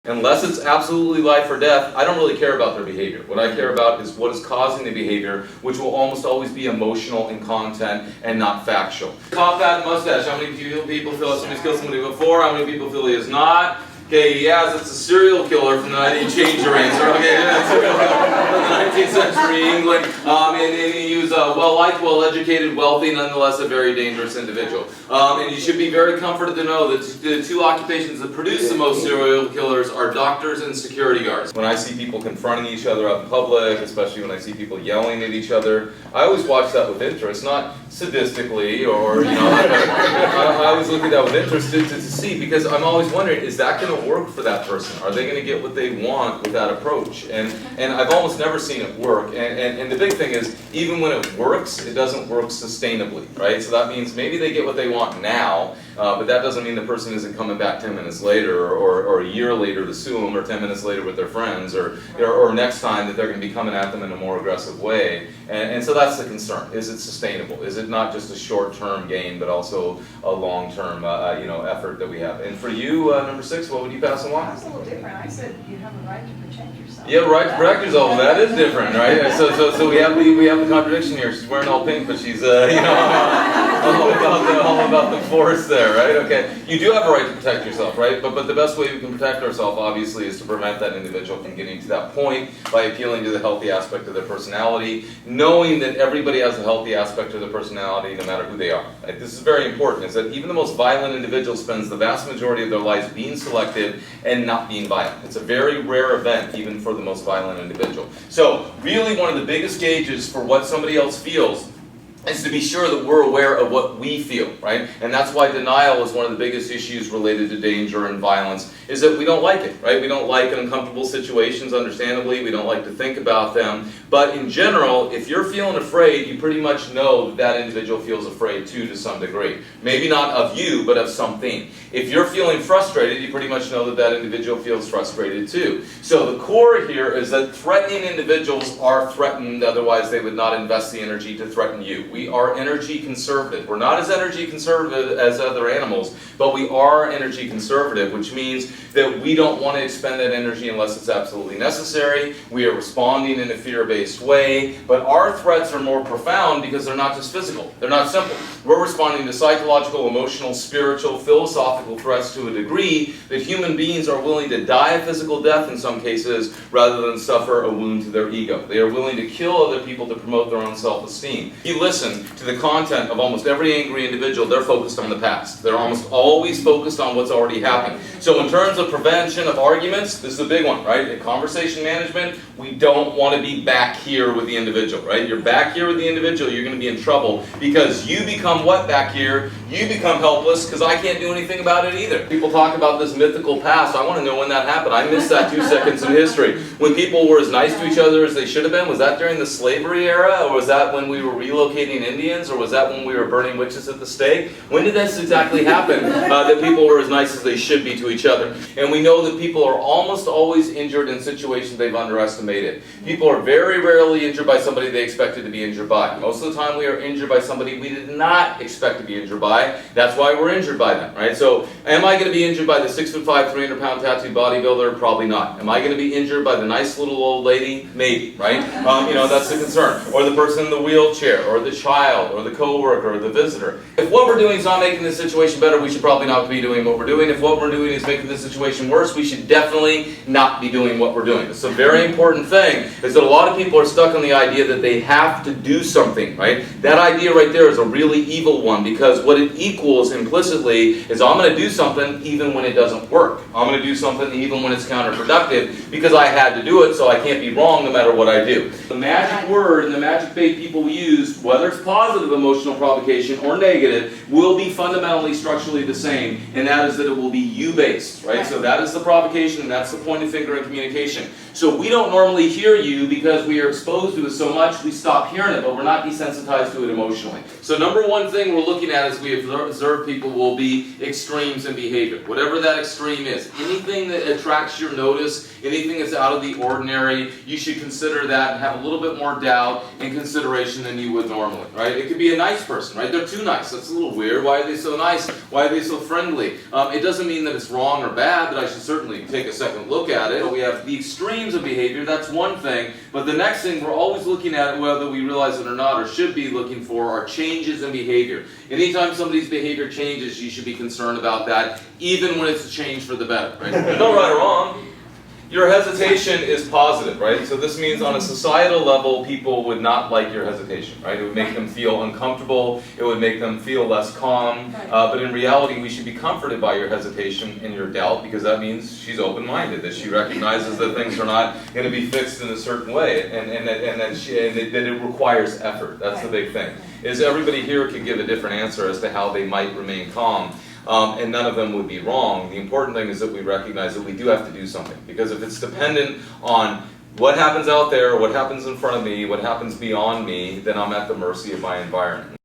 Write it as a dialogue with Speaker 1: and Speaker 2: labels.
Speaker 1: Unless it's absolutely life or death, I don't really care about their behavior. What I care about is what is causing the behavior, which will almost always be emotional in content and not factual. Top hat, mustache. How many people feel that somebody's killed somebody before? How many people feel he has not? Okay, yes, it's a serial killer from the 19th change your answer. Okay, yeah, from the 19th century England. And you use well-liked, well-educated, wealthy, nonetheless a very dangerous individual. And you should be very comforted to know that the two occupations that produce the most serial killers are doctors and security guards. When I see people confronting each other out in public, especially when I see people yelling at each other, I always watch that with interest, not sadistically or, I always look at that with interest to see, because I'm always wondering, is that going to work for that person? Are they going to get what they want with that approach? And I've almost never seen it work. And the big thing is, even when it works, it doesn't work sustainably, right? So that means maybe they get what they want now, but that doesn't mean the person isn't coming back 10 minutes later or a year later to sue them, or 10 minutes later with their friends, or next time that they're going to be coming at them in a more aggressive way. And so that's the concern. Is it sustainable? Is it not just a short-term gain, but also a long-term effort that we have? And for you, number 6, what would you pass along?
Speaker 2: That's a little different. I said you have a right to protect yourself.
Speaker 1: Yeah, right to protect yourself. That is different, right? So we have the contradiction here. She's wearing all pink, but she's all about the force there, right? Okay, you do have a right to protect yourself, right? But the best way we can protect ourselves, obviously, is to prevent that individual from getting to that point by appealing to the healthy aspect of their personality, knowing that everybody has a healthy aspect of their personality, no matter who they are. Right? This is very important. Is that even the most violent individual spends the vast majority of their lives being selective and not being violent. It's a very rare event, even for the most violent individual. So, really, one of the biggest gauges for what somebody else feels is to be sure that we're aware of what we feel, right? And that's why denial is one of the biggest issues related to danger and violence, is that we don't like it, right? We don't like uncomfortable situations, understandably. We don't like to think about them. But in general, if you're feeling afraid, you pretty much know that that individual feels afraid too, to some degree. Maybe not of you, but of something. If you're feeling frustrated, you pretty much know that that individual feels frustrated too. So the core here is that threatening individuals are threatened, otherwise they would not invest the energy to threaten you. We are energy conservative. We're not as energy conservative as other animals, but we are energy conservative, which means that we don't want to expend that energy unless it's absolutely necessary. We are responding in a fear-based way, but our threats are more profound because they're not just physical. They're not simple. We're responding to psychological, emotional, spiritual, philosophical threats to a degree that human beings are willing to die a physical death in some cases rather than suffer a wound to their ego. They are willing to kill other people to promote their own self-esteem. If you listen to the content of almost every angry individual, they're focused on the past. They're almost always focused on what's already happened. So in terms of prevention of arguments, this is a big one, right? In conversation management, we don't want to be back here with the individual, right? You're back here with the individual, you're going to be in trouble because you become what back here? You become helpless because I can't do anything about it either. People talk about this mythical past. I want to know when that happened. I missed that 2 seconds in history. When people were as nice to each other as they should have been, was that during the slavery era? Or was that when we were relocating Indians? Or was that when we were burning witches at the stake? When did this exactly happen, that people were as nice as they should be to each other? And we know that people are almost always injured in situations they've underestimated. People are very rarely injured by somebody they expected to be injured by. Most of the time we are injured by somebody we did not expect to be injured by. That's why we're injured by them, right? So, am I going to be injured by the 6'5", 300-pound tattooed bodybuilder? Probably not. Am I going to be injured by the nice little old lady? Maybe, right? That's the concern. Or the person in the wheelchair, or the child, or the coworker, or the visitor. If what we're doing is not making the situation better, we should probably not be doing what we're doing. If what we're doing is making the situation worse, we should definitely not be doing what we're doing. It's a very important thing, is that a lot of people are stuck on the idea that they have to do something, right? That idea right there is a really evil one, because what it equals implicitly is I'm going to do something even when it doesn't work. I'm going to do something even when it's counterproductive because I had to do it, so I can't be wrong no matter what I do. The magic word and the magic bait people use, whether it's positive emotional provocation or negative, will be fundamentally structurally the same, and that is that it will be you-based, right? So that is the provocation, and that's the pointed finger in communication. So we don't normally hear you because we are exposed to it so much, we stop hearing it, but we're not desensitized to it emotionally. So number one thing we're looking at as we we observe people will be extremes in behavior. Whatever that extreme is. Anything that attracts your notice, anything that's out of the ordinary, you should consider that and have a little bit more doubt and consideration than you would normally, right? It could be a nice person, right? They're too nice. That's a little weird. Why are they so nice? Why are they so friendly? It doesn't mean that it's wrong or bad, but I should certainly take a second look at it. We have the extremes of behavior, that's one thing, but the next thing we're always looking at, whether we realize it or not, or should be looking for, are changes in behavior. Anytime somebody's behavior changes, you should be concerned about that, even when it's a change for the better, right? There's no right or wrong. Your hesitation is positive, right? So this means on a societal level, people would not like your hesitation, right? It would make them feel uncomfortable. It would make them feel less calm. But in reality, we should be comforted by your hesitation and your doubt, because that means she's open-minded, that she recognizes that things are not going to be fixed in a certain way, and that it requires effort. That's the big thing. Is everybody here could give a different answer as to how they might remain calm. And none of them would be wrong. The important thing is that we recognize that we do have to do something. Because if it's dependent on what happens out there, what happens in front of me, what happens beyond me, then I'm at the mercy of my environment.